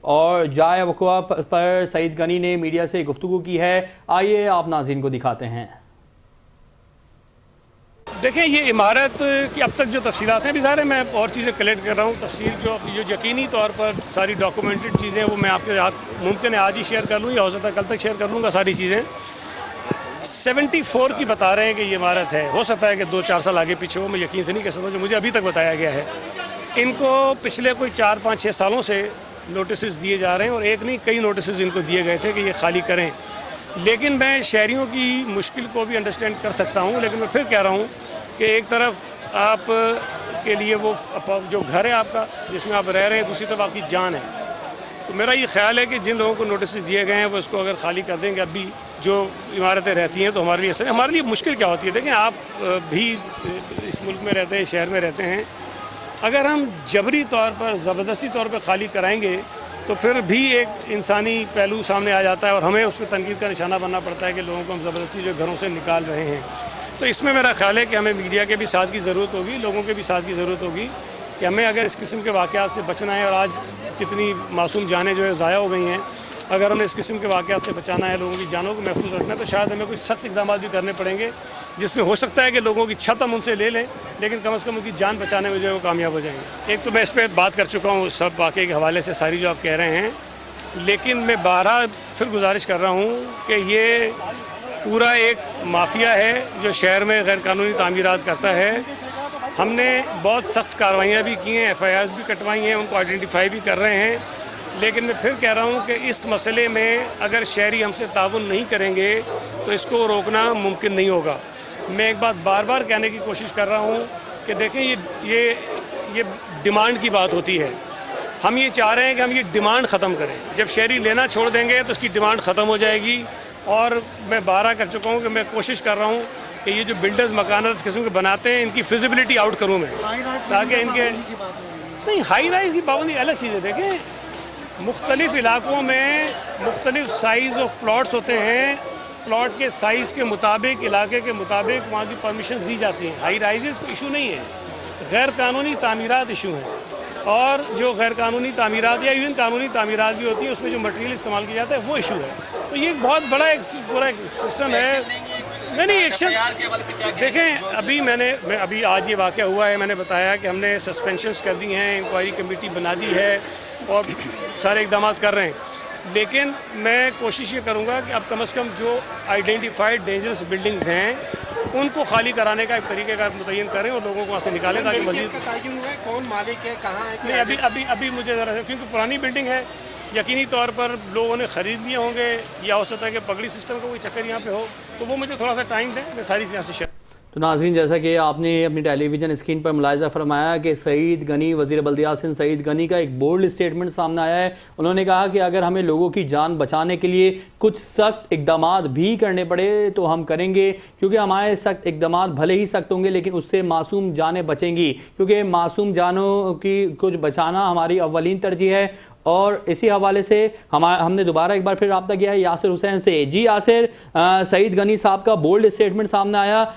اور جائے وقوع پر سعید غنی نے میڈیا سے گفتگو کی ہے. آئیے آپ ناظرین کو دکھاتے ہیں. دیکھیں یہ عمارت کی اب تک جو تفصیلات ہیں ابھی ظاہر ہے میں اور چیزیں کلیکٹ کر رہا ہوں. تفصیل جو یقینی طور پر ساری ڈاکومنٹڈ چیزیں وہ میں آپ کے ساتھ ممکن ہے آج ہی شیئر کر لوں یا ہو سکتا ہے کل تک شیئر کر لوں گا ساری چیزیں. 74 کی بتا رہے ہیں کہ یہ عمارت ہے. ہو سکتا ہے کہ 2-4 سال آگے پیچھے ہو, میں یقین سے نہیں کہہ سکتا. جو مجھے ابھی تک بتایا گیا ہے ان کو پچھلے کوئی 4-5-6 سالوں سے نوٹسز دیے جا رہے ہیں, اور ایک نہیں کئی نوٹسز ان کو دیے گئے تھے کہ یہ خالی کریں. لیکن میں شہریوں کی مشکل کو بھی انڈرسٹینڈ کر سکتا ہوں, لیکن میں پھر کہہ رہا ہوں کہ ایک طرف آپ کے لیے وہ جو گھر ہے آپ کا جس میں آپ رہ رہے ہیں, دوسری طرف آپ کی جان ہے. تو میرا یہ خیال ہے کہ جن لوگوں کو نوٹسز دیے گئے ہیں وہ اس کو اگر خالی کر دیں گے. ابھی جو عمارتیں رہتی ہیں تو ہمارے لیے مشکل کیا ہوتی ہے. دیکھیں آپ بھی اس ملک میں رہتے ہیں, شہر میں رہتے ہیں. اگر ہم جبری طور پر زبردستی طور پہ خالی کرائیں گے تو پھر بھی ایک انسانی پہلو سامنے آ جاتا ہے, اور ہمیں اس پہ تنقید کا نشانہ بننا پڑتا ہے کہ لوگوں کو ہم زبردستی جو گھروں سے نکال رہے ہیں. تو اس میں میرا خیال ہے کہ ہمیں میڈیا کے بھی ساتھ کی ضرورت ہوگی, لوگوں کے بھی ساتھ کی ضرورت ہوگی کہ ہمیں اگر اس قسم کے واقعات سے بچنا ہے, اور آج کتنی معصوم جانیں جو ہے ضائع ہو گئی ہیں, اگر ہمیں اس قسم کے واقعات سے بچانا ہے, لوگوں کی جانوں کو محفوظ رکھنا ہے, تو شاید ہمیں کوئی سخت اقدامات بھی کرنے پڑیں گے جس میں ہو سکتا ہے کہ لوگوں کی چھت ہم ان سے لے لیں, لیکن کم از کم ان کی جان بچانے میں جو ہے وہ کامیاب ہو جائیں گے. ایک تو میں اس پہ بات کر چکا ہوں سب واقعے کے حوالے سے ساری جو آپ کہہ رہے ہیں, لیکن میں بارہا پھر گزارش کر رہا ہوں کہ یہ پورا ایک مافیا ہے جو شہر میں غیر قانونی تعمیرات کرتا ہے. ہم نے بہت سخت کارروائیاں بھی کی ہیں, FIRs بھی کٹوائی ہیں, ان کو آئیڈینٹیفائی بھی کر رہے ہیں. لیکن میں پھر کہہ رہا ہوں کہ اس مسئلے میں اگر شہری ہم سے تعاون نہیں کریں گے تو اس کو روکنا ممکن نہیں ہوگا. میں ایک بات بار بار کہنے کی کوشش کر رہا ہوں کہ دیکھیں یہ ڈیمانڈ کی بات ہوتی ہے. ہم یہ چاہ رہے ہیں کہ ہم یہ ڈیمانڈ ختم کریں. جب شہری لینا چھوڑ دیں گے تو اس کی ڈیمانڈ ختم ہو جائے گی. اور میں بارہا کر چکا ہوں کہ میں کوشش کر رہا ہوں کہ یہ جو بلڈرز مکانات اس قسم کے بناتے ہیں ان کی فیزیبلٹی آؤٹ کروں میں, تاکہ ان کے نہیں ہائی رائز کی پابندی الگ چیز ہے. دیکھیں مختلف علاقوں میں مختلف سائز آف پلاٹس ہوتے ہیں, پلاٹ کے سائز کے مطابق علاقے کے مطابق وہاں کی پرمیشنز دی جاتی ہیں. ہائی رائزز کو ایشو نہیں ہے, غیر قانونی تعمیرات ایشو ہیں. اور جو غیر قانونی تعمیرات یا ایون قانونی تعمیرات بھی ہوتی ہیں اس میں جو مٹیریل استعمال کیا جاتا ہے وہ ایشو ہے. تو یہ ایک بہت بڑا پورا ایک سسٹم ہے. نہیں ایکشن دیکھیں ابھی آج یہ واقعہ ہوا ہے, میں نے بتایا کہ ہم نے سسپینشنز کر دی ہیں, انکوائری کمیٹی بنا دی ہے اور سارے اقدامات کر رہے ہیں. لیکن میں کوشش یہ کروں گا کہ اب کم از کم جو آئیڈینٹیفائڈ ڈینجرس بلڈنگز ہیں ان کو خالی کرانے کا ایک طریقہ کار متعین کریں اور لوگوں کو وہاں سے نکالیں تاکہ مزید کون مالک ہے, کہاں ہے. نہیں ابھی مجھے ذرا کیونکہ پرانی بلڈنگ ہے, یقینی طور پر لوگوں نے خرید لیے ہوں گے, یا ہو سکتا ہے کہ پگڑی سسٹم کا کوئی چکر یہاں پہ ہو, تو وہ مجھے تھوڑا سا ٹائم دیں, میں ساری چیزیں سے شیئر. تو ناظرین جیسا کہ آپ نے اپنی ٹیلی ویژن اسکرین پر ملاحظہ فرمایا کہ سعید غنی وزیر بلدیات سندھ سعید غنی کا ایک بولڈ اسٹیٹمنٹ سامنے آیا ہے. انہوں نے کہا کہ اگر ہمیں لوگوں کی جان بچانے کے لیے کچھ سخت اقدامات بھی کرنے پڑے تو ہم کریں گے, کیونکہ ہمارے سخت اقدامات بھلے ہی سخت ہوں گے لیکن اس سے معصوم جانیں بچیں گی, کیونکہ معصوم جانوں کی کچھ بچانا ہماری اولین ترجیح ہے. اور اسی حوالے سے ہم نے دوبارہ ایک بار پھر رابطہ کیا ہے یاسر حسین سے. جی یاسر, سعید غنی صاحب کا بولڈ اسٹیٹمنٹ سامنے آیا,